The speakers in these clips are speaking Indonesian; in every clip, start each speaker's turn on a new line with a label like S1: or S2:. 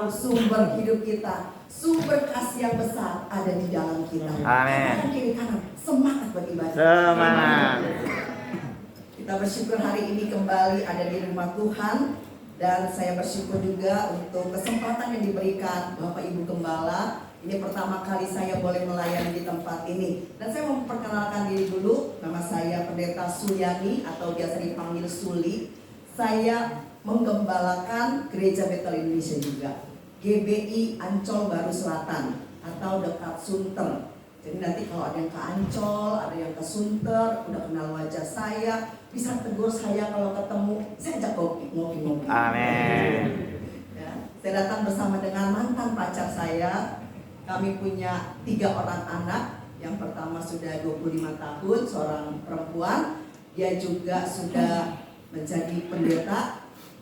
S1: tahu sumber hidup kita, sumber kasih yang besar ada di dalam kita.
S2: Amin.
S1: Kiri kanan, semangat beribadah.
S2: Semangat.
S1: Kita bersyukur hari ini kembali ada di rumah Tuhan. Dan saya bersyukur juga untuk kesempatan yang diberikan Bapak Ibu Gembala. Ini pertama kali saya boleh melayani di tempat ini. Dan saya mau memperkenalkan diri dulu. Nama saya Pendeta Suryani atau biasa dipanggil Suli. Saya menggembalakan Gereja Betel Indonesia juga, GBI Ancol Baru Selatan atau dekat Sunter. Jadi nanti kalau ada yang ke Ancol, ada yang ke Sunter, udah kenal wajah saya, bisa tegur saya kalau ketemu, saya ajak ngopi-ngopi.
S2: Amin.
S1: Ya, saya datang bersama dengan mantan pacar saya. Kami punya 3 orang anak. Yang pertama sudah 25 tahun, seorang perempuan. Dia juga sudah menjadi pendeta.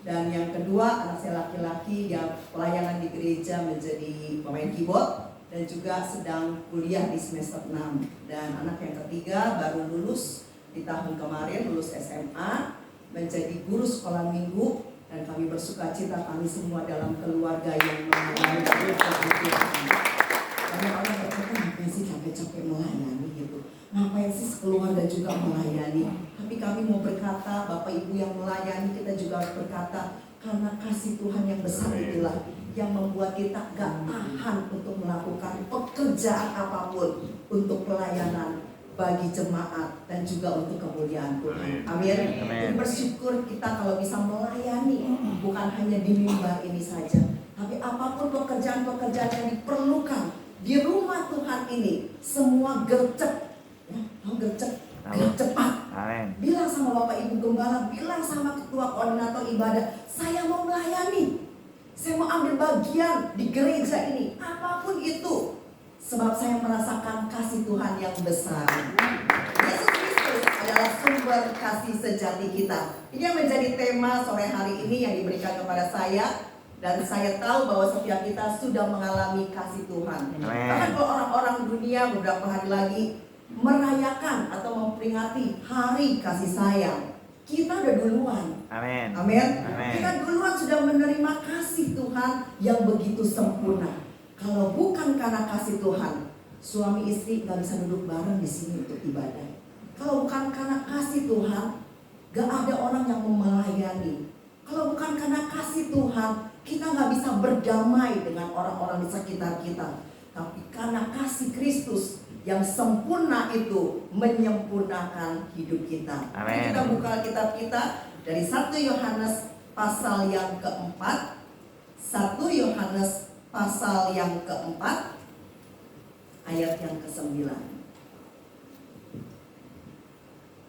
S1: Dan yang kedua, anak saya laki-laki yang pelayanan di gereja menjadi pemain keyboard dan juga sedang kuliah di semester 6. Dan anak yang ketiga baru lulus di tahun kemarin, lulus SMA, menjadi guru sekolah minggu. Dan kami bersuka cita kami semua dalam keluarga yang mengalami kebutuhan. Banyak orang berkata, ngapain sih capek-capek melayani gitu, ngapain sih keluarga juga melayani. Tapi kami mau berkata, Bapak Ibu yang melayani, kita juga harus berkata, karena kasih Tuhan yang besar itulah yang membuat kita gak tahan untuk melakukan pekerjaan apapun untuk pelayanan bagi jemaat dan juga untuk kemuliaan Tuhan. Amin. Jadi bersyukur kita kalau bisa melayani, bukan hanya di mimbar ini saja, tapi apapun pekerjaan-pekerjaan yang diperlukan di rumah Tuhan ini, semua gercep, ya, gercep, cepat.
S2: Amin.
S1: Bilang sama Bapak Ibu Gembala, bilang sama ketua koordinator ibadah, saya mau melayani, saya mau ambil bagian di gereja ini, apapun itu. Sebab saya merasakan kasih Tuhan yang besar. Yesus Kristus adalah sumber kasih sejati kita. Ini yang menjadi tema sore hari ini yang diberikan kepada saya. Dan saya tahu bahwa setiap kita sudah mengalami kasih Tuhan. Bahkan kalau orang-orang dunia beberapa hari lagi merayakan atau memperingati hari kasih sayang, kita udah duluan.
S2: Amin.
S1: Amin.
S2: Amin.
S1: Kita duluan sudah menerima kasih Tuhan yang begitu sempurna. Kalau bukan karena kasih Tuhan, suami istri gak bisa duduk bareng di sini untuk ibadah. Kalau bukan karena kasih Tuhan, gak ada orang yang melayani. Kalau bukan karena kasih Tuhan, kita gak bisa berdamai dengan orang-orang di sekitar kita. Tapi karena kasih Kristus yang sempurna itu menyempurnakan hidup kita.
S2: Amin.
S1: Kita buka kitab kita dari 1 Yohanes pasal yang keempat. 1 Yohanes pasal yang keempat, ayat yang ke-9.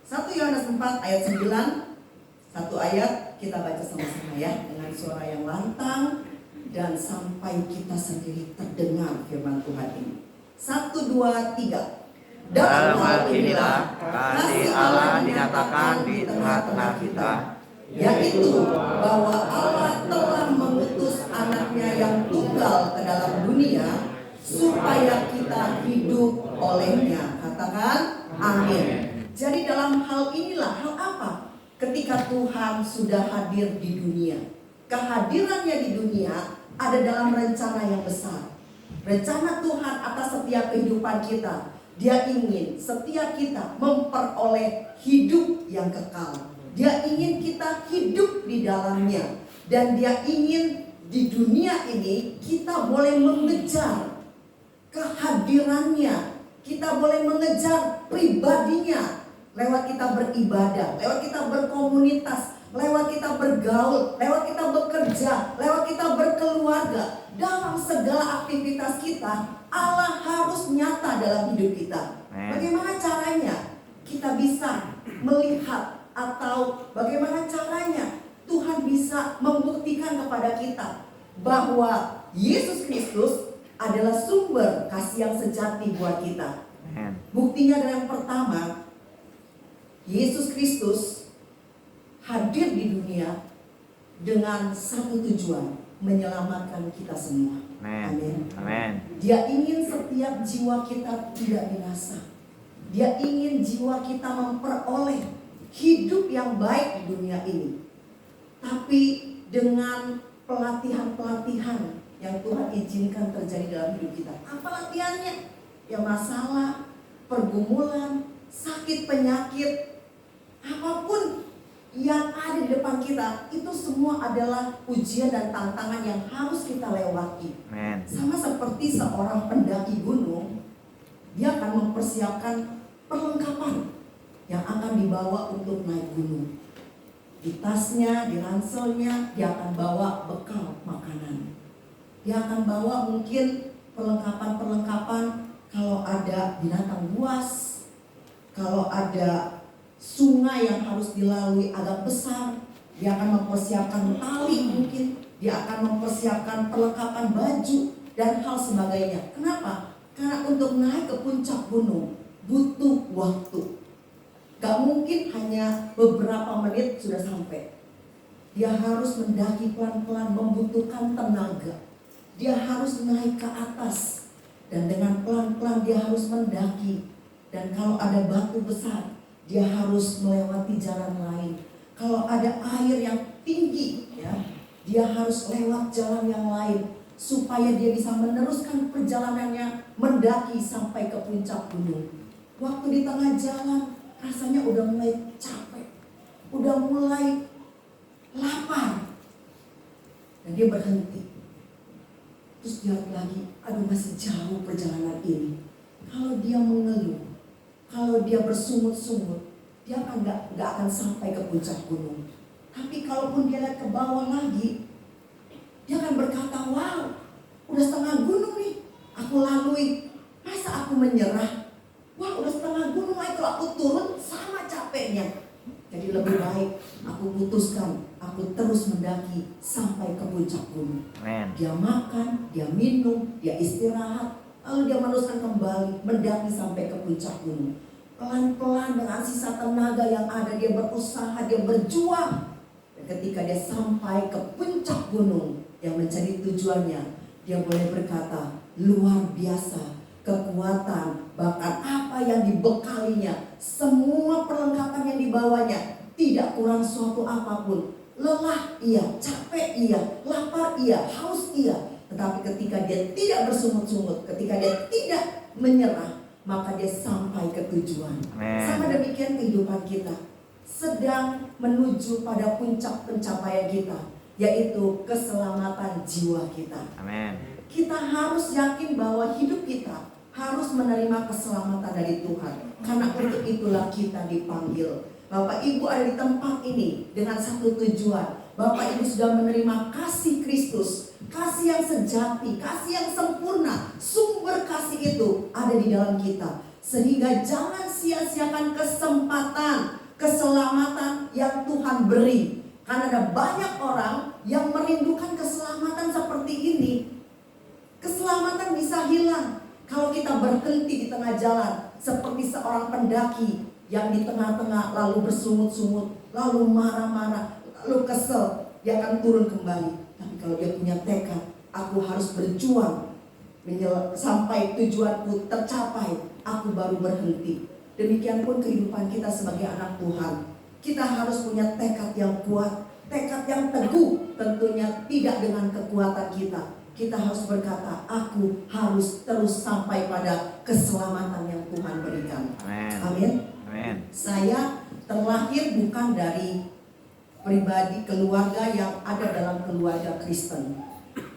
S1: 1 Yohanes 4 ayat 9. Satu ayat kita baca sama-sama ya, dengan suara yang lantang dan sampai kita sendiri terdengar firman Tuhan ini. 1, 2, 3.
S2: Dalam hal inilah kasih Allah dinyatakan di tengah-tengah kita,
S1: yaitu bahwa Allah telah mengutus anaknya yang tunggal ke dalam dunia supaya kita hidup olehnya. Katakan amin. Jadi dalam hal inilah, hal apa? Ketika Tuhan sudah hadir di dunia, kehadirannya di dunia ada dalam rencana yang besar. Rencana Tuhan atas setiap kehidupan kita. Dia ingin setiap kita memperoleh hidup yang kekal. Dia ingin kita hidup di dalamnya. Dan dia ingin di dunia ini kita boleh mengejar kehadirannya. Kita boleh mengejar pribadinya. Lewat kita beribadah, lewat kita berkomunitas, lewat kita bergaul, lewat kita bekerja, lewat kita berkeluarga. Dalam segala aktivitas kita, Allah harus nyata dalam hidup kita. Bagaimana caranya kita bisa melihat, atau bagaimana caranya Tuhan bisa membuktikan kepada kita bahwa Yesus Kristus adalah sumber kasih yang sejati buat kita. Buktinya adalah yang pertama, Yesus Kristus hadir di dunia dengan satu tujuan, menyelamatkan kita semua. Amin.
S2: Amin.
S1: Dia ingin setiap jiwa kita tidak binasa. Dia ingin jiwa kita memperoleh hidup yang baik di dunia ini. Tapi dengan pelatihan-pelatihan yang Tuhan izinkan terjadi dalam hidup kita. Apa latihannya? Ya masalah, pergumulan, sakit, penyakit, apapun yang ada di depan kita, itu semua adalah ujian dan tantangan yang harus kita lewati.
S2: Amen.
S1: Sama seperti seorang pendaki gunung, dia akan mempersiapkan perlengkapan yang akan dibawa untuk naik gunung. Di tasnya, di ranselnya, dia akan bawa bekal makanan. Dia akan bawa mungkin perlengkapan-perlengkapan kalau ada binatang buas, kalau ada sungai yang harus dilalui agak besar, dia akan mempersiapkan tali mungkin, dia akan mempersiapkan perlengkapan baju dan hal sebagainya. Kenapa? Karena untuk naik ke puncak gunung butuh waktu. Gak mungkin hanya beberapa menit sudah sampai. Dia harus mendaki pelan-pelan, membutuhkan tenaga. Dia harus naik ke atas. Dan dengan pelan-pelan dia harus mendaki. Dan kalau ada batu besar, dia harus melewati jalan lain. Kalau ada air yang tinggi, ya, dia harus lewat jalan yang lain. Supaya dia bisa meneruskan perjalanannya mendaki sampai ke puncak gunung. Waktu di tengah jalan, rasanya udah mulai capek. Udah mulai lapar. Dan dia berhenti. Terus dia lagi, aduh masih jauh perjalanan ini. Kalau dia mengeluh, kalau dia bersungut-sungut, dia akan gak akan sampai ke puncak gunung. Tapi kalaupun dia lihat ke bawah lagi, dia akan berkata, wow, udah setengah gunung nih, aku lalui. Masa aku menyerah? Wah, udah setengah gunung lagi, kalau aku turun sama capeknya. Jadi lebih baik aku putuskan, aku terus mendaki sampai ke puncak gunung.
S2: Amen.
S1: Dia makan, dia minum, dia istirahat, lalu dia meneruskan kembali mendaki sampai ke puncak gunung. Pelan-pelan dengan sisa tenaga yang ada, dia berusaha, dia berjuang. Dan ketika dia sampai ke puncak gunung yang menjadi tujuannya, dia boleh berkata, luar biasa kekuatan, bahkan apa yang dibekalinya, semua perlengkapan yang dibawanya, tidak kurang suatu apapun. Lelah iya, capek iya, lapar iya, haus iya. Tetapi ketika dia tidak bersungut-sungut, ketika dia tidak menyerah, maka dia sampai ke tujuan.
S2: Amen.
S1: Sama demikian kehidupan kita sedang menuju pada puncak pencapaian kita, yaitu keselamatan jiwa kita.
S2: Amen.
S1: Kita harus yakin bahwa hidup kita harus menerima keselamatan dari Tuhan. Karena untuk itulah kita dipanggil. Bapak Ibu ada di tempat ini dengan satu tujuan. Bapak Ibu sudah menerima kasih Kristus, kasih yang sejati, kasih yang sempurna. Sumber kasih itu ada di dalam kita. Sehingga jangan sia-siakan kesempatan keselamatan yang Tuhan beri. Karena ada banyak orang yang merindukan keselamatan seperti ini. Keselamatan bisa hilang kalau kita berhenti di tengah jalan, seperti seorang pendaki yang di tengah-tengah lalu bersungut-sungut, lalu marah-marah, lalu kesel, dia akan turun kembali. Tapi kalau dia punya tekad, aku harus berjuang sampai tujuanku tercapai, aku baru berhenti. Demikian pun kehidupan kita sebagai anak Tuhan. Kita harus punya tekad yang kuat, tekad yang teguh, tentunya tidak dengan kekuatan kita. Kita harus berkata, aku harus terus sampai pada keselamatan yang Tuhan berikan. Amin.
S2: Amin.
S1: Saya terlahir bukan dari pribadi keluarga yang ada dalam keluarga Kristen.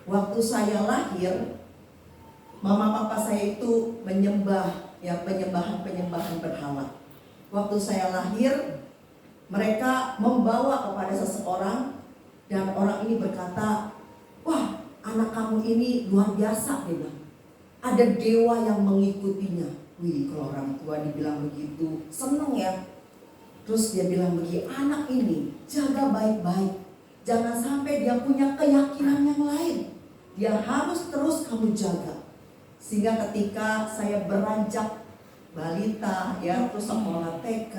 S1: Waktu saya lahir, mama papa saya itu menyembah penyembahan berhala. Waktu saya lahir, mereka membawa kepada seseorang dan orang ini berkata, wah, anak kamu ini luar biasa, dia bilang. Ada dewa yang mengikutinya. Wih, kalau orang tua dibilang begitu, seneng ya. Terus dia bilang begini, anak ini jaga baik-baik. Jangan sampai dia punya keyakinan yang lain. Dia harus terus kamu jaga. Sehingga ketika saya beranjak balita, ya, terus sekolah TK,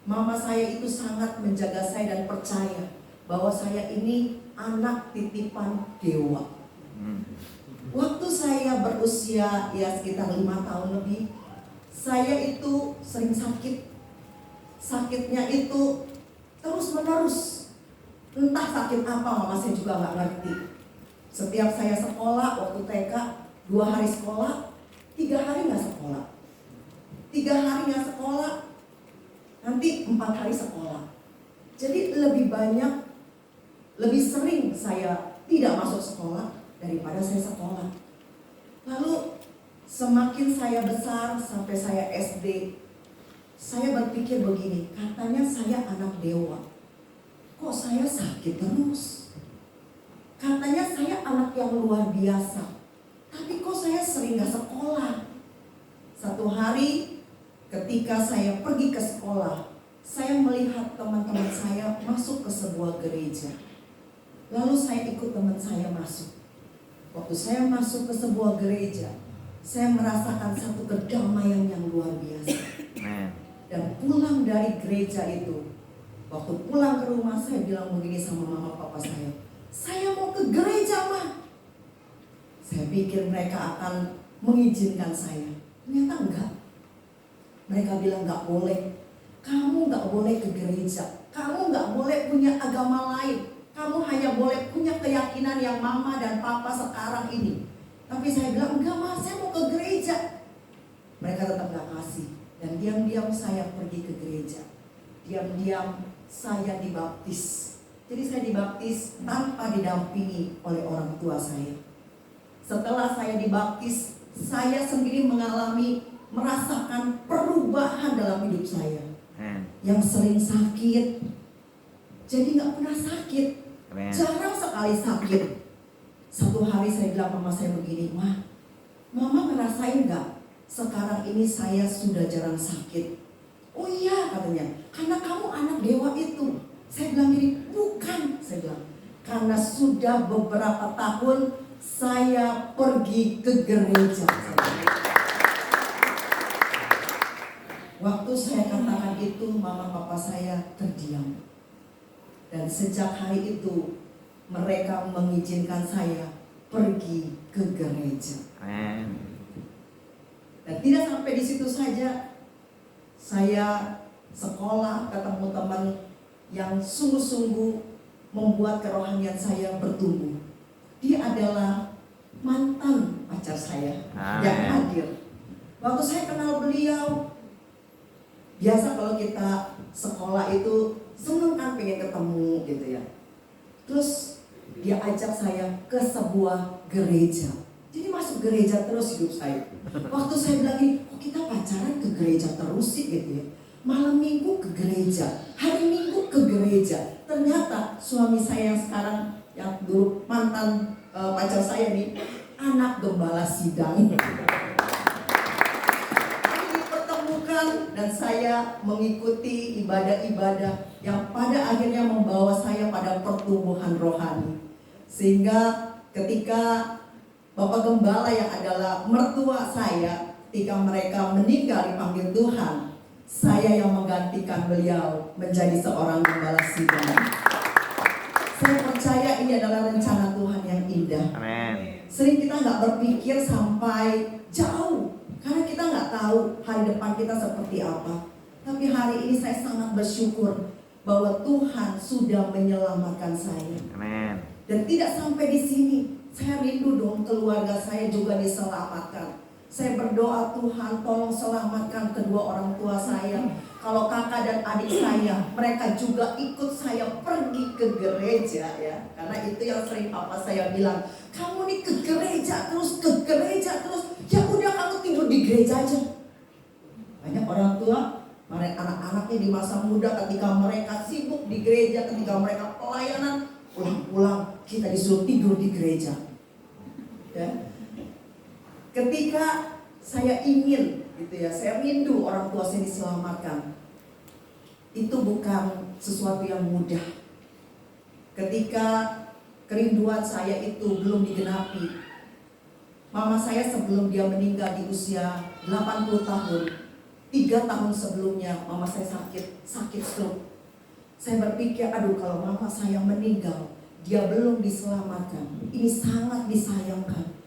S1: mama saya itu sangat menjaga saya dan percaya bahwa saya ini anak titipan dewa. Waktu saya berusia ya sekitar 5 tahun lebih, saya itu sering sakit. Sakitnya itu terus menerus. Entah sakit apa, mama saya juga gak ngerti. Setiap saya sekolah, waktu TK, 2 hari sekolah, 3 hari nggak sekolah. 3 hari nggak sekolah, nanti 4 hari sekolah. Jadi lebih banyak, lebih sering saya tidak masuk sekolah daripada saya sekolah. Lalu semakin saya besar sampai saya SD, saya berpikir begini, katanya saya anak dewa, kok saya sakit terus? Katanya saya anak yang luar biasa, tapi kok saya sering gak sekolah? Satu hari ketika saya pergi ke sekolah, saya melihat teman-teman saya masuk ke sebuah gereja. Lalu saya ikut teman saya masuk. Waktu saya masuk ke sebuah gereja, saya merasakan satu kedamaian yang luar biasa. Dan pulang dari gereja itu, waktu pulang ke rumah saya bilang begini sama mama papa saya mau ke gereja, Ma. Saya pikir mereka akan mengizinkan saya. Ternyata enggak. Mereka bilang enggak boleh. Kamu enggak boleh ke gereja. Kamu enggak boleh punya agama lain. Kamu hanya boleh punya keyakinan yang mama dan papa sekarang ini. Tapi saya bilang enggak, Ma, saya mau ke gereja. Mereka tetap enggak kasih. Dan diam-diam saya pergi ke gereja. Diam-diam saya dibaptis. Jadi saya dibaptis tanpa didampingi oleh orang tua saya. Setelah saya dibaptis, saya sendiri merasakan perubahan dalam hidup saya. Yang sering sakit, jadi gak pernah sakit. Jarang sekali sakit. Satu hari saya bilang mama saya begini, Ma, Mama ngerasain gak? Sekarang ini saya sudah jarang sakit. Oh iya, katanya, karena kamu anak dewa itu. Saya bilang gini, bukan, saya bilang, karena sudah beberapa tahun saya pergi ke gereja. Waktu saya katakan itu, mama papa saya terdiam. Dan sejak hari itu, mereka mengizinkan saya pergi ke gereja. Dan tidak sampai di situ saja, saya sekolah, ketemu teman yang sungguh-sungguh membuat kerohanian saya bertumbuh. Dia adalah mantan pacar saya yang hadir. Waktu saya kenal beliau, biasa kalau kita sekolah itu seneng kan pengen ketemu gitu ya. Terus dia ajak saya ke sebuah gereja. Jadi masuk gereja terus hidup saya. Waktu saya bilang ini, kok kita pacaran ke gereja terus sih gitu ya. Malam minggu ke gereja, hari minggu ke gereja. Ternyata suami saya yang sekarang, yang dulu mantan pacar saya nih, anak gembala sidang. Dipertemukan dan saya mengikuti ibadah-ibadah yang pada akhirnya membawa saya pada pertumbuhan rohani. Sehingga ketika Bapak Gembala yang adalah mertua saya, ketika mereka meninggal dipanggil Tuhan, saya yang menggantikan beliau menjadi seorang gembala sidang. Saya percaya ini adalah rencana Tuhan yang indah.
S2: Amin.
S1: Sering kita nggak berpikir sampai jauh, karena kita nggak tahu hari depan kita seperti apa. Tapi hari ini saya sangat bersyukur bahwa Tuhan sudah menyelamatkan saya.
S2: Amin.
S1: Dan tidak sampai di sini, saya rindu dong keluarga saya juga diselamatkan. Saya berdoa, Tuhan tolong selamatkan kedua orang tua saya. Kalau kakak dan adik saya, mereka juga ikut saya pergi ke gereja ya. Karena itu yang sering papa saya bilang, kamu nih ke gereja terus, ya udah kamu tidur di gereja aja. Banyak orang tua, anak-anaknya di masa muda ketika mereka sibuk di gereja, ketika mereka pelayanan, pulang-pulang kita disuruh tidur di gereja. Ya. Ketika saya ingin gitu ya, saya rindu orang tua saya diselamatkan. Itu bukan sesuatu yang mudah. Ketika kerinduan saya itu belum digenapi. Mama saya sebelum dia meninggal di usia 80 tahun, 3 tahun sebelumnya mama saya sakit stroke. Saya berpikir, aduh kalau mama saya meninggal, dia belum diselamatkan. Ini sangat disayangkan.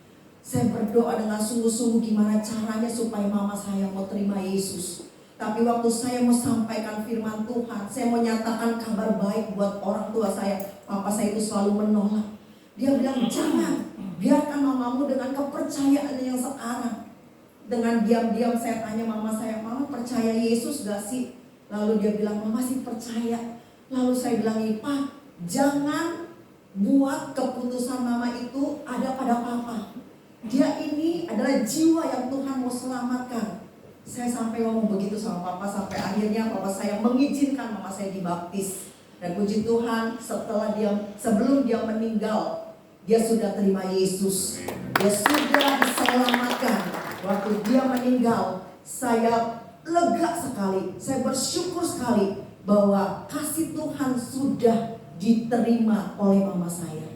S1: Saya berdoa dengan sungguh-sungguh gimana caranya supaya mama saya mau terima Yesus. Tapi waktu saya mau sampaikan firman Tuhan, saya mau nyatakan kabar baik buat orang tua saya, papa saya itu selalu menolak. Dia bilang, jangan, biarkan mamamu dengan kepercayaan yang sekarang. Dengan diam-diam saya tanya mama saya, mama percaya Yesus gak sih? Lalu dia bilang, mama sih percaya. Lalu saya bilang, Pak, jangan buat keputusan mama itu ada pada papa. Dia ini adalah jiwa yang Tuhan mau selamatkan. Saya sampai ngomong begitu sama papa, sampai akhirnya papa saya mengizinkan mama saya dibaptis. Dan puji Tuhan, sebelum dia meninggal, dia sudah terima Yesus. Dia sudah diselamatkan. Waktu dia meninggal, saya lega sekali. Saya bersyukur sekali bahwa kasih Tuhan sudah diterima oleh mama saya.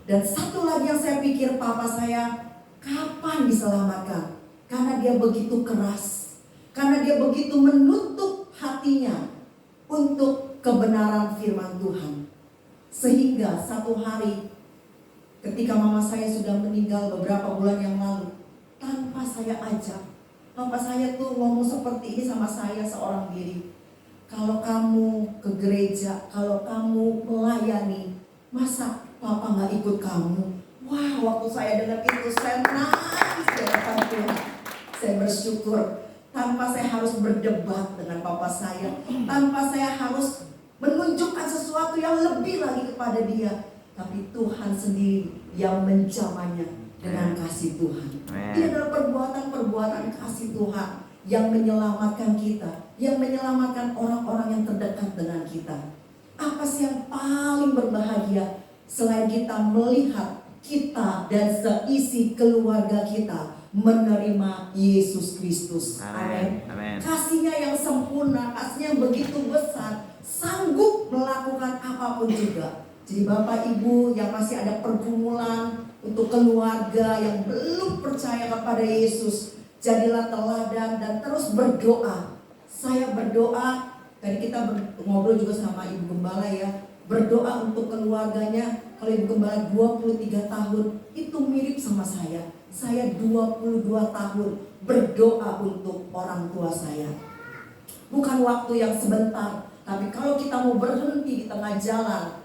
S1: Dan satu lagi yang saya pikir, papa saya kapan diselamatkan? Karena dia begitu keras, karena dia begitu menutup hatinya untuk kebenaran firman Tuhan. Sehingga satu hari ketika mama saya sudah meninggal beberapa bulan yang lalu, tanpa saya ajak, papa saya tuh ngomong seperti ini sama saya seorang diri. Kalau kamu ke gereja, kalau kamu melayani, masa papa gak ikut kamu? Wah, waktu saya dengar itu, saya nangis di hadapan Tuhan. Saya bersyukur tanpa saya harus berdebat dengan papa saya, tanpa saya harus menunjukkan sesuatu yang lebih lagi kepada dia, tapi Tuhan sendiri yang menjamahnya dengan kasih Tuhan. Ini adalah perbuatan-perbuatan kasih Tuhan yang menyelamatkan kita, yang menyelamatkan orang-orang yang terdekat dengan kita. Apa sih yang paling berbahagia selain kita melihat kita dan seisi keluarga kita menerima Yesus Kristus. Amin. Kasihnya yang sempurna, kasihnya yang begitu besar, sanggup melakukan apapun juga. Jadi Bapak Ibu yang masih ada pergumulan, untuk keluarga yang belum percaya kepada Yesus, jadilah teladan dan terus berdoa. Saya berdoa, tadi kita ngobrol juga sama Ibu Gembala ya, berdoa untuk keluarganya. Kalau Ibu Gembala 23 tahun, itu mirip sama saya. Saya 22 tahun berdoa untuk orang tua saya. Bukan waktu yang sebentar, tapi kalau kita mau berhenti di tengah jalan,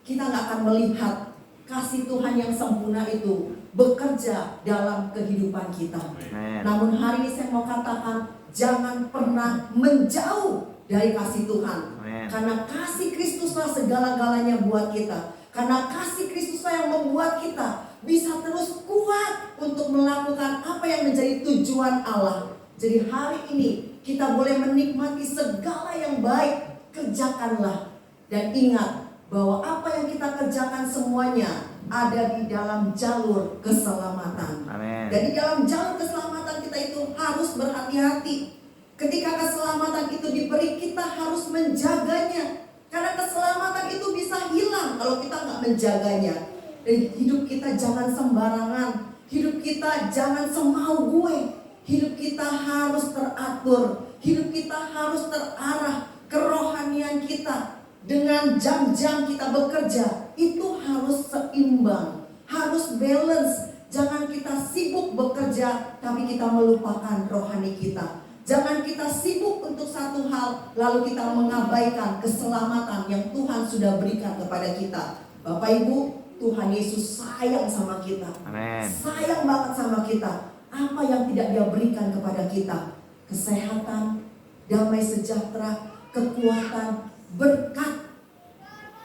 S1: kita gak akan melihat kasih Tuhan yang sempurna itu bekerja dalam kehidupan kita. Namun hari ini saya mau katakan, jangan pernah menjauh dari kasih Tuhan. Karena kasih Kristuslah segala-galanya buat kita. Karena kasih Kristuslah yang membuat kita bisa terus kuat untuk melakukan apa yang menjadi tujuan Allah. Jadi hari ini kita boleh menikmati segala yang baik, kerjakanlah. Dan ingat bahwa apa yang kita kerjakan semuanya ada di dalam jalur keselamatan.
S2: Amen.
S1: Dan di dalam jalur keselamatan kita itu harus berhati-hati. Ketika keselamatan itu diberi, kita harus menjaganya. Karena keselamatan itu bisa hilang kalau kita nggak menjaganya. Dan hidup kita jangan sembarangan. Hidup kita jangan semau gue. Hidup kita harus teratur. Hidup kita harus terarah. Kerohanian kita dengan jam-jam kita bekerja itu harus seimbang, harus balance. Jangan kita sibuk bekerja tapi kita melupakan rohani kita. Jangan kita sibuk untuk satu hal lalu kita mengabaikan keselamatan yang Tuhan sudah berikan kepada kita. Bapak Ibu, Tuhan Yesus sayang sama kita.
S2: Amen.
S1: Sayang banget sama kita. Apa yang tidak Dia berikan kepada kita? Kesehatan, damai sejahtera, kekuatan, berkat.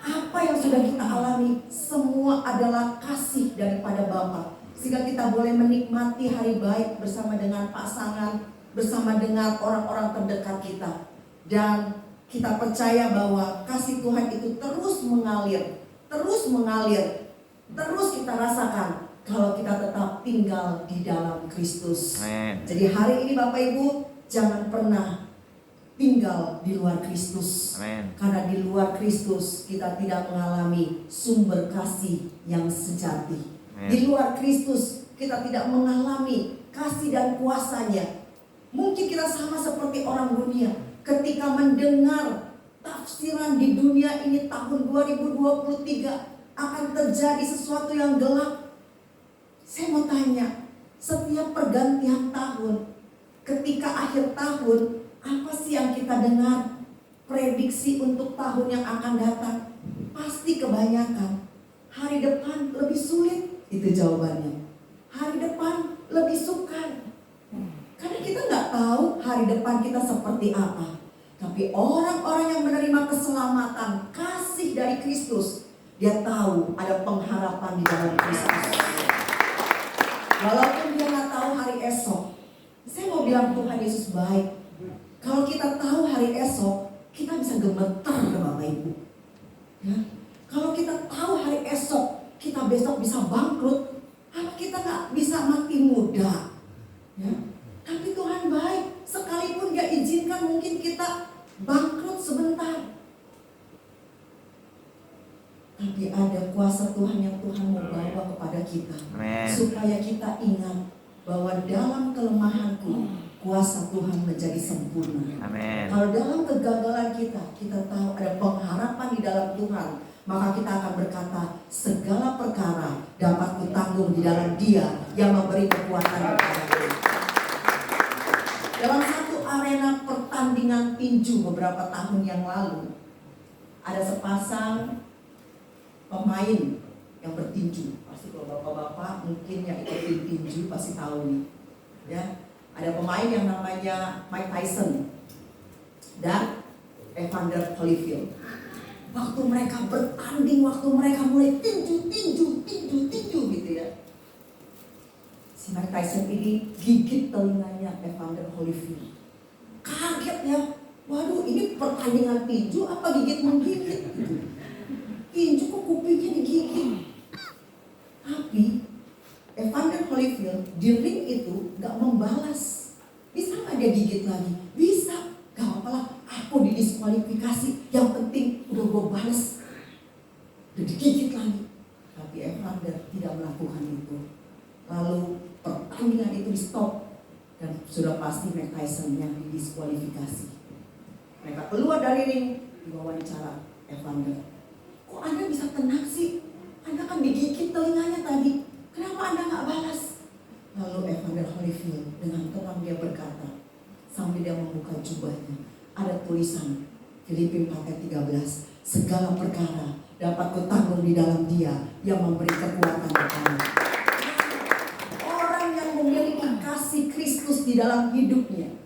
S1: Apa yang sudah kita alami semua adalah kasih daripada Bapa. Sehingga kita boleh menikmati hari baik bersama dengan pasangan, bersama dengan orang-orang terdekat kita. Dan kita percaya bahwa kasih Tuhan itu terus mengalir, terus kita rasakan kalau kita tetap tinggal di dalam Kristus.
S2: Amen.
S1: Jadi hari ini Bapak Ibu, jangan pernah tinggal di luar Kristus.
S2: Amen.
S1: Karena di luar Kristus kita tidak mengalami sumber kasih yang sejati.
S2: Amen.
S1: Di luar Kristus kita tidak mengalami kasih dan kuasanya. Mungkin kita sama seperti orang dunia. Ketika mendengar tafsiran di dunia ini tahun 2023 akan terjadi sesuatu yang gelap. Saya mau tanya, setiap pergantian tahun, ketika akhir tahun, apa sih yang kita dengar? Prediksi untuk tahun yang akan datang. Pasti kebanyakan Hari depan lebih sulit, itu jawabannya. Hari depan lebih sukar. Karena kita nggak tahu hari depan kita seperti apa. Tapi orang-orang yang menerima keselamatan, kasih dari Kristus, dia tahu ada pengharapan di dalam Kristus. Walaupun dia nggak tahu hari esok, saya mau bilang Tuhan Yesus baik. Kalau kita tahu hari esok, kita bisa gemetar ke Bapak Ibu. Ya. Kalau kita tahu hari esok, kita besok bisa bangkrut, apa kita nggak bisa mati muda? Ya. Tapi Tuhan baik, sekalipun Dia izinkan mungkin kita bangkrut sebentar. Tapi ada kuasa Tuhan yang Tuhan mau bawa kepada kita.
S2: Amen.
S1: Supaya kita ingat bahwa dalam kelemahanku, kuasa Tuhan menjadi sempurna.
S2: Amen.
S1: Kalau dalam kegagalan kita tahu ada pengharapan di dalam Tuhan, maka kita akan berkata, segala perkara dapat kutanggung di dalam Dia yang memberi kekuatan kepadaku. Dalam satu arena pertandingan tinju beberapa tahun yang lalu, ada sepasang pemain yang bertinju. Pasti kalau bapak-bapak mungkin yang ikutin tinju pasti tahu nih. Ya, ada pemain yang namanya Mike Tyson dan Evander Holyfield. Waktu mereka bertanding, waktu mereka mulai tinju gitu ya. Si Mike Tyson ini gigit telinganya Evander Holyfield. Kaget ya, waduh ini pertandingan tinju apa gigit menggigit gitu. Tinju kok kupingnya digigit. Tapi Evander Holyfield di ring itu gak membalas. Bisa gak dia gigit lagi? Bisa, gak apa-apa, aku didiskualifikasi. Yang penting udah gue balas, udah digigit lagi. Tapi Evander tidak melakukan itu. Lalu pertandingan itu di stop. Dan sudah pasti Mike Tyson yang didiskualifikasi. Mereka keluar dari ring, diwawancara Evander. Kok Anda bisa tenang sih? Anda kan digigit telinganya tadi. Kenapa Anda gak balas? Lalu Evander Holyfield dengan tenang dia berkata, sambil dia membuka jubahnya, ada tulisan Filipi 4:13, segala perkara dapat kutanggung di dalam Dia yang memberi kekuatan kepadaku. Orang yang memiliki kasih Kristus di dalam hidupnya,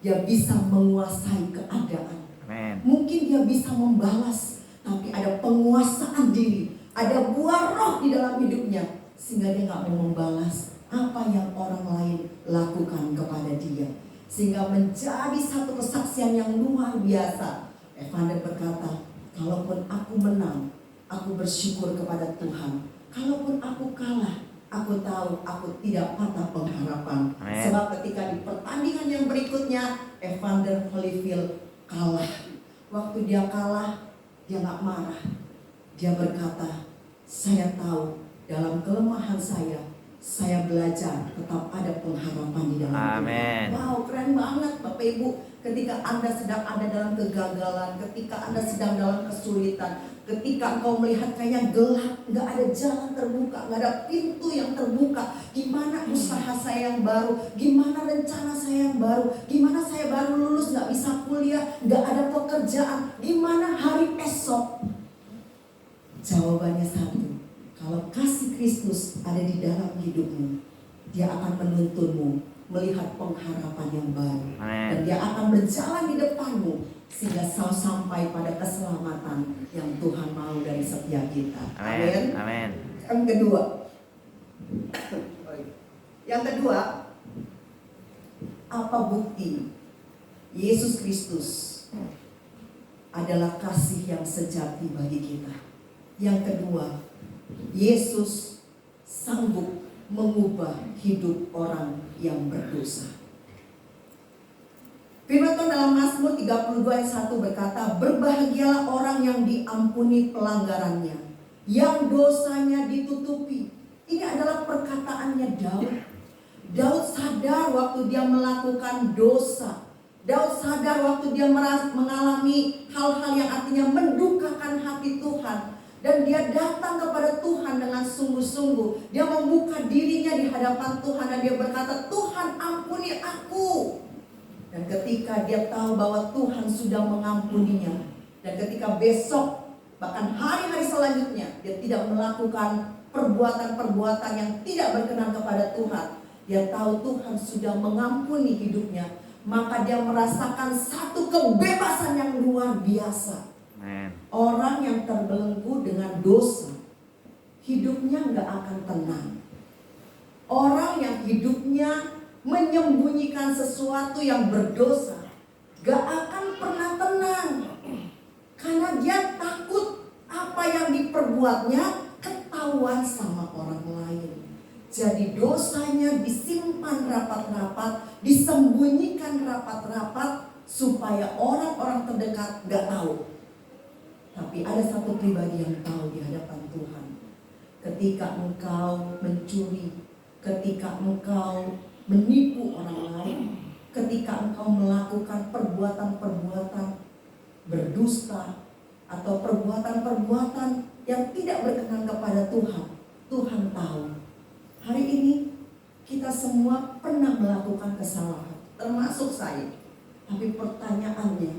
S1: dia bisa menguasai keadaan.
S2: Amen.
S1: Mungkin dia bisa membalas, tapi ada penguasaan diri, ada buah roh di dalam hidupnya, sehingga dia gak mau membalas apa yang orang lain lakukan kepada dia. Sehingga menjadi satu kesaksian yang luar biasa. Evander berkata, kalaupun aku menang, aku bersyukur kepada Tuhan. Kalaupun aku kalah, aku tahu aku tidak patah pengharapan.
S2: Amen.
S1: Sebab ketika di pertandingan yang berikutnya, Evander Holyfield kalah. Waktu dia kalah, dia gak marah. Dia berkata, saya tahu dalam kelemahan saya belajar tetap ada pengharapan di dalam
S2: Amen.
S1: Tuhan. Wow, keren banget Bapak Ibu. Ketika Anda sedang ada dalam kegagalan, ketika Anda sedang dalam kesulitan, ketika engkau melihat kayaknya gelap, gak ada jalan terbuka, gak ada pintu yang terbuka. Gimana usaha saya yang baru, gimana rencana saya yang baru, gimana saya baru lulus gak bisa kuliah, gak ada pekerjaan, gimana hari esok. Jawabannya satu, kalau kasih Kristus ada di dalam hidupmu, Dia akan menuntunmu melihat pengharapan yang baru.
S2: Amen.
S1: Dan Dia akan berjalan di depanmu sehingga sampai pada keselamatan yang Tuhan mau dari setiap kita.
S2: Amen. Amen.
S1: Yang kedua, apa bukti Yesus Kristus adalah kasih yang sejati bagi kita? Yang kedua, Yesus sanggup mengubah hidup orang yang berdosa. Firman Tuhan dalam Mazmur 32 ayat 1 berkata, berbahagialah orang yang diampuni pelanggarannya, yang dosanya ditutupi. Ini adalah perkataannya Daud. Daud sadar waktu dia melakukan dosa. Daud sadar waktu dia mengalami hal-hal yang artinya mendukakan hati Tuhan. Dan dia datang kepada Tuhan dengan sungguh-sungguh. Dia membuka dirinya di hadapan Tuhan dan dia berkata, Tuhan ampuni aku. Dan ketika dia tahu bahwa Tuhan sudah mengampuninya, dan ketika besok bahkan hari-hari selanjutnya dia tidak melakukan perbuatan-perbuatan yang tidak berkenan kepada Tuhan. Dia tahu Tuhan sudah mengampuni hidupnya, maka dia merasakan satu kebebasan yang luar biasa.
S2: Amen.
S1: Orang yang terbelenggu dengan dosa, hidupnya nggak akan tenang. Orang yang hidupnya menyembunyikan sesuatu yang berdosa, gak akan pernah tenang. Karena dia takut apa yang diperbuatnya ketahuan sama orang lain. Jadi dosanya disimpan rapat-rapat, disembunyikan rapat-rapat, supaya orang-orang terdekat gak tahu. Tapi ada satu pribadi yang tahu di hadapan Tuhan. Ketika engkau mencuri, ketika engkau menipu orang lain, ketika engkau melakukan perbuatan-perbuatan berdusta atau perbuatan-perbuatan yang tidak berkenan kepada Tuhan, Tuhan tahu. Hari ini kita semua pernah melakukan kesalahan, termasuk saya. Tapi pertanyaannya,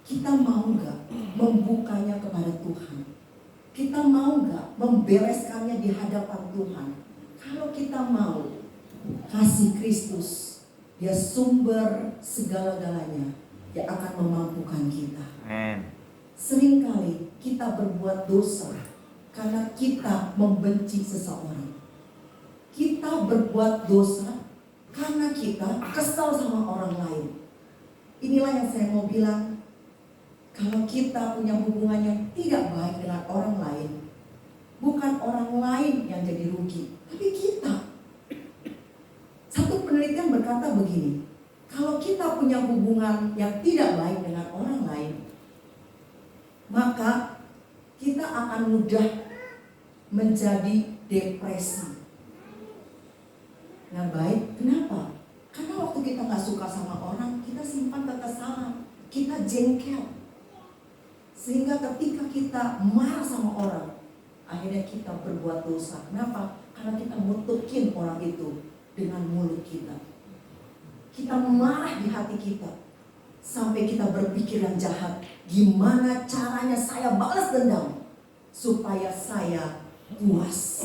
S1: kita mau gak membukanya kepada Tuhan? Kita mau gak membereskannya di hadapan Tuhan? Kalau kita mau, kasih Kristus, dia sumber segala-galanya, dia akan memampukan kita.
S2: Amen.
S1: Seringkali kita berbuat dosa karena kita membenci seseorang. Kita berbuat dosa karena kita kesal sama orang lain. Inilah yang saya mau bilang, kalau kita punya hubungan yang tidak baik dengan orang lain, bukan orang lain yang jadi rugi, tapi kita. Satu penelitian berkata begini, kalau kita punya hubungan yang tidak baik dengan orang lain, maka kita akan mudah menjadi depresi. Nah baik, kenapa? Karena waktu kita gak suka sama orang, kita simpan kekesalan, kita jengkel. Sehingga ketika kita marah sama orang, akhirnya kita berbuat dosa. Kenapa? Karena kita mutukin orang itu dengan mulut kita. Kita marah di hati kita, sampai kita berpikiran jahat. Gimana caranya saya balas dendam supaya saya puas.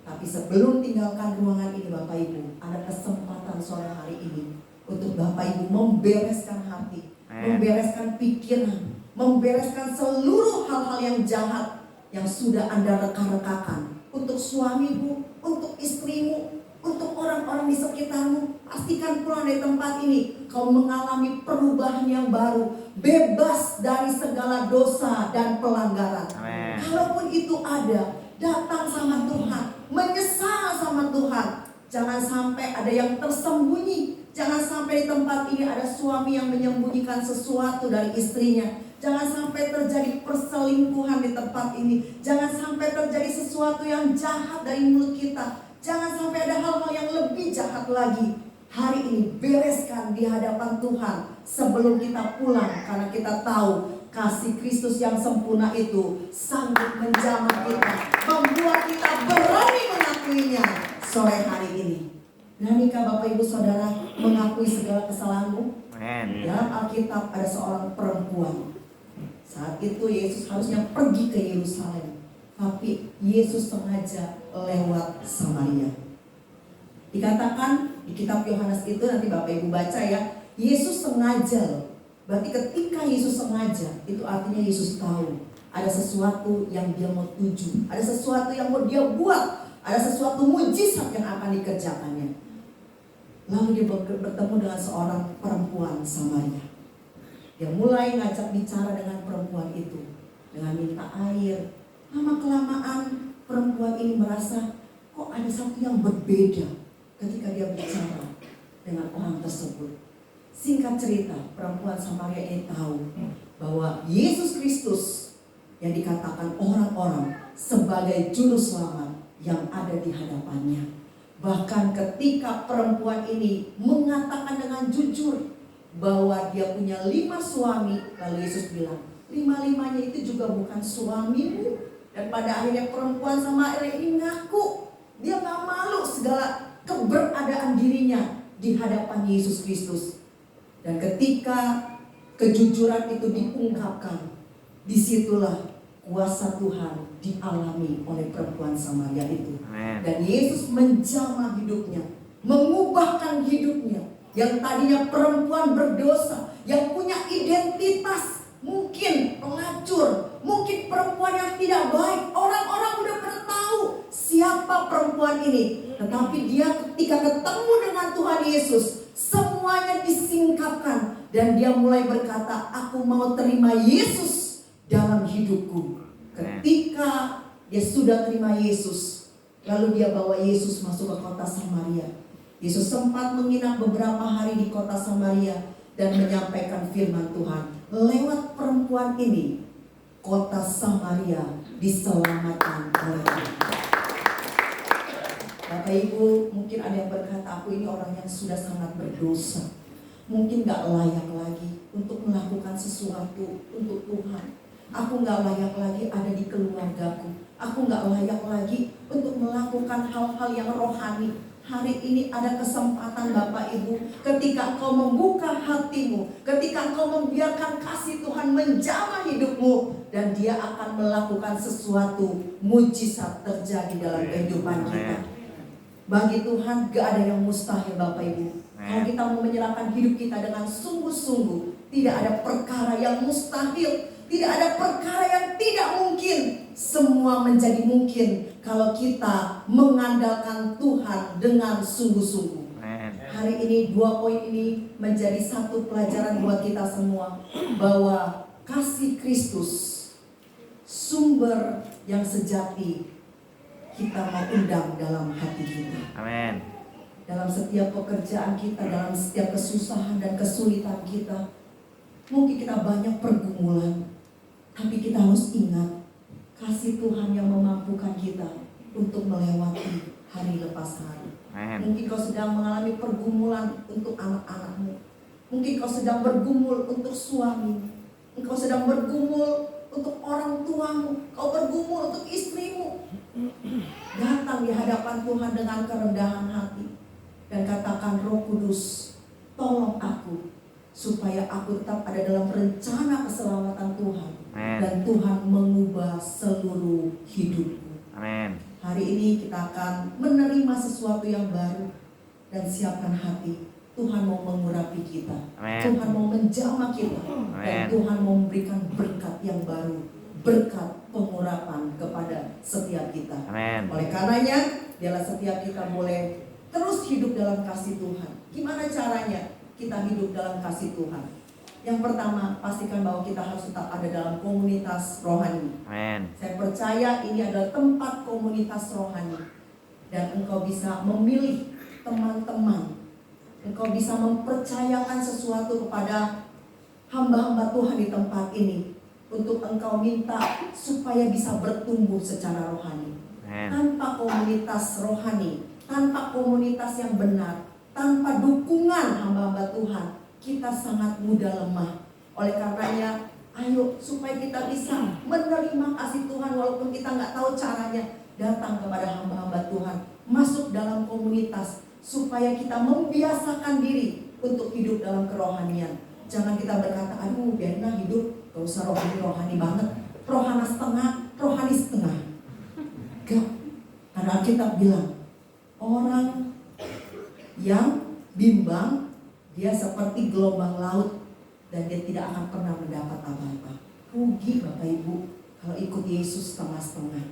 S1: Tapi sebelum tinggalkan ruangan ini Bapak Ibu, ada kesempatan sore hari ini untuk Bapak Ibu membereskan hati, membereskan pikiran, membereskan seluruh hal-hal yang jahat yang sudah Anda reka-rekakan. Untuk suamimu, untuk istrimu, untuk orang-orang di sekitarmu. Pastikan pulang dari tempat ini kau mengalami perubahan yang baru, bebas dari segala dosa dan pelanggaran.
S2: Amen.
S1: Kalaupun itu ada, datang sama Tuhan, menyesal sama Tuhan. Jangan sampai ada yang tersembunyi. Jangan sampai di tempat ini ada suami yang menyembunyikan sesuatu dari istrinya. Jangan sampai terjadi perselingkuhan di tempat ini. Jangan sampai terjadi sesuatu yang jahat dari mulut kita. Jangan sampai ada hal-hal yang lebih jahat lagi. Hari ini bereskan di hadapan Tuhan sebelum kita pulang. Karena kita tahu kasih Kristus yang sempurna itu sanggup menjamah kita, membuat kita berani mengakuinya sore hari ini. Beranikah Bapak Ibu Saudara mengakui segala kesalahanmu?
S2: Amen.
S1: Dalam Alkitab ada seorang perempuan. Saat itu Yesus harusnya pergi ke Yerusalem, tapi Yesus sengaja lewat Samaria. Dikatakan di kitab Yohanes itu, nanti Bapak Ibu baca ya, Yesus sengaja. Berarti ketika Yesus sengaja, itu artinya Yesus tahu ada sesuatu yang dia mau tuju, ada sesuatu yang mau dia buat, ada sesuatu mujizat yang akan dikerjakannya. Lalu dia bertemu dengan seorang perempuan Samaria. Dia mulai ngajak bicara dengan perempuan itu, dengan minta air. Lama-kelamaan perempuan ini merasa kok ada satu yang berbeda ketika dia bicara dengan orang tersebut. Singkat cerita, perempuan Samaria ini tahu bahwa Yesus Kristus yang dikatakan orang-orang sebagai juru selamat yang ada di hadapannya. Bahkan ketika perempuan ini mengatakan dengan jujur bahwa dia punya 5 suami, lalu Yesus bilang, 5-5-nya itu juga bukan suamimu. Dan pada akhirnya perempuan Samaria ini ngaku, dia gak malu segala keberadaan dirinya di hadapan Yesus Kristus. Dan ketika kejujuran itu diungkapkan, Disitulah kuasa Tuhan dialami oleh perempuan Samaria itu.
S2: Amen.
S1: Dan Yesus menjamah hidupnya, mengubahkan hidupnya. Yang tadinya perempuan berdosa, yang punya identitas mungkin pelacur, mungkin perempuan yang tidak baik. Orang-orang udah pernah tahu siapa perempuan ini. Tetapi dia ketika ketemu dengan Tuhan Yesus, semuanya disingkapkan. Dan dia mulai berkata, aku mau terima Yesus dalam hidupku. Ketika dia sudah terima Yesus, lalu dia bawa Yesus masuk ke kota Samaria. Yesus sempat menginap beberapa hari di kota Samaria dan menyampaikan firman Tuhan. Lewat perempuan ini, kota Samaria diselamatkan oleh Tuhan. Bapak Ibu, mungkin ada yang berkata, aku ini orang yang sudah sangat berdosa. Mungkin gak layak lagi untuk melakukan sesuatu untuk Tuhan. Aku gak layak lagi ada di keluargaku. Aku gak layak lagi untuk melakukan hal-hal yang rohani. Hari ini ada kesempatan Bapak Ibu, ketika engkau membuka hatimu, ketika engkau membiarkan kasih Tuhan menjamah hidupmu, dan dia akan melakukan sesuatu mujizat terjadi dalam kehidupan kita. Bagi Tuhan gak ada yang mustahil Bapak Ibu. Kalau kita mau menyerahkan hidup kita dengan sungguh-sungguh, tidak ada perkara yang mustahil, tidak ada perkara yang tidak mungkin. Semua menjadi mungkin kalau kita mengandalkan Tuhan dengan sungguh-sungguh. Hari ini 2 poin ini menjadi satu pelajaran buat kita semua, bahwa kasih Kristus, sumber yang sejati, kita mau undang dalam hati kita.
S2: Amin.
S1: Dalam setiap pekerjaan kita, dalam setiap kesusahan dan kesulitan kita, mungkin kita banyak pergumulan, tapi kita harus ingat kasih Tuhan yang memampukan kita untuk melewati hari lepas hari. Mungkin kau sedang mengalami pergumulan untuk anak-anakmu, mungkin kau sedang bergumul untuk suamimu, engkau sedang bergumul untuk orang tuamu, kau bergumul untuk istrimu. Datang di hadapan Tuhan dengan kerendahan hati dan katakan, Roh Kudus, tolong aku supaya aku tetap ada dalam rencana keselamatan Tuhan.
S2: Amen.
S1: Dan Tuhan mengubah seluruh hidupku.
S2: Amin.
S1: Hari ini kita akan menerima sesuatu yang baru, dan siapkan hati. Tuhan mau mengurapi kita.
S2: Amen.
S1: Tuhan mau menjamah kita.
S2: Amen.
S1: Dan Tuhan mau memberikan berkat yang baru, berkat pengurapan kepada setiap kita.
S2: Amen.
S1: Oleh karenanya, biarlah setiap kita boleh terus hidup dalam kasih Tuhan. Gimana caranya kita hidup dalam kasih Tuhan? Yang pertama, pastikan bahwa kita harus tetap ada dalam komunitas rohani.
S2: Amen.
S1: Saya percaya ini adalah tempat komunitas rohani. Dan engkau bisa memilih teman-teman. Engkau bisa mempercayakan sesuatu kepada hamba-hamba Tuhan di tempat ini, untuk engkau minta supaya bisa bertumbuh secara rohani.
S2: Amen.
S1: Tanpa komunitas rohani, tanpa komunitas yang benar, tanpa dukungan hamba-hamba Tuhan, kita sangat mudah lemah. Oleh karenanya, ayo supaya kita bisa menerima kasih Tuhan walaupun kita nggak tahu caranya, datang kepada hamba-hamba Tuhan, masuk dalam komunitas supaya kita membiasakan diri untuk hidup dalam kerohanian. Jangan kita berkata, aduh biarlah hidup, gak usah rohani banget, rohana setengah, rohani setengah. Gak, karena Alkitab bilang, orang yang bimbang, dia seperti gelombang laut, dan dia tidak akan pernah mendapat apa-apa. Rugi Bapak Ibu kalau ikut Yesus setengah-setengah.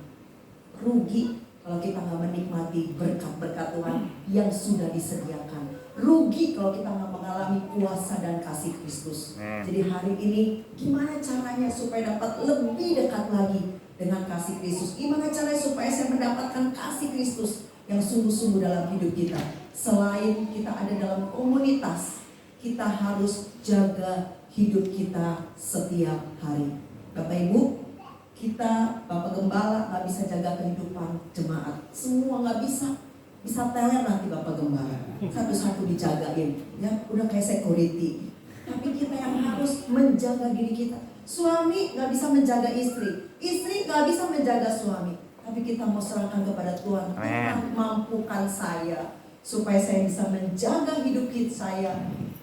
S1: Rugi kalau kita gak menikmati berkat-berkat Tuhan yang sudah disediakan. Rugi kalau kita gak mengalami kuasa dan kasih Kristus. Jadi hari ini gimana caranya supaya dapat lebih dekat lagi dengan kasih Kristus? Gimana caranya supaya saya mendapatkan kasih Kristus yang sungguh-sungguh dalam hidup kita? Selain kita ada dalam komunitas, kita harus jaga hidup kita setiap hari. Bapak Ibu, kita Bapak Gembala gak bisa jaga kehidupan jemaat. Semua gak bisa. Bisa teler nanti Bapak Gembala, satu-satu dijagain, ya udah kayak security. Tapi kita yang harus menjaga diri kita. Suami gak bisa menjaga istri, istri gak bisa menjaga suami. Tapi kita mau serahkan kepada Tuhan. Tuhan mampukan saya supaya saya bisa menjaga hidup saya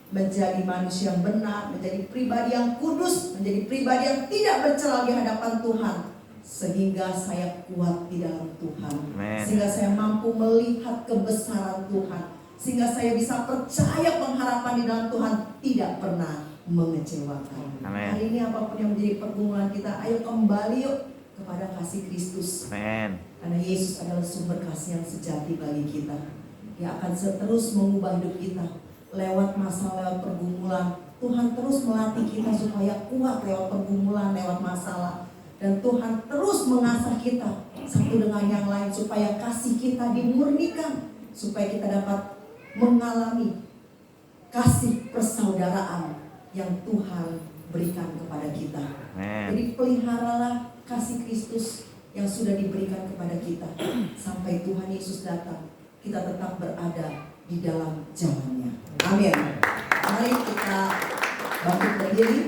S1: menjadi manusia yang benar, menjadi pribadi yang kudus, menjadi pribadi yang tidak bercela di hadapan Tuhan, sehingga saya kuat di dalam Tuhan,
S2: Amen.
S1: sehingga saya mampu melihat kebesaran Tuhan, sehingga saya bisa percaya pengharapan di dalam Tuhan tidak pernah mengecewakan.
S2: Amen.
S1: Hari ini apapun yang menjadi pergumulan kita, ayo kembali yuk kepada kasih Kristus.
S2: Amen.
S1: Karena Yesus adalah sumber kasih yang sejati bagi kita, yang akan terus mengubah hidup kita. Lewat masalah, lewat pergumulan, Tuhan terus melatih kita supaya kuat lewat pergumulan, lewat masalah. Dan Tuhan terus mengasah kita satu dengan yang lain supaya kasih kita dimurnikan, supaya kita dapat mengalami kasih persaudaraan yang Tuhan berikan kepada kita.
S2: Amen.
S1: Jadi peliharalah kasih Kristus yang sudah diberikan kepada kita sampai Tuhan Yesus datang, kita tetap berada di dalam jalannya. Amin. Mari kita bangkit berdiri.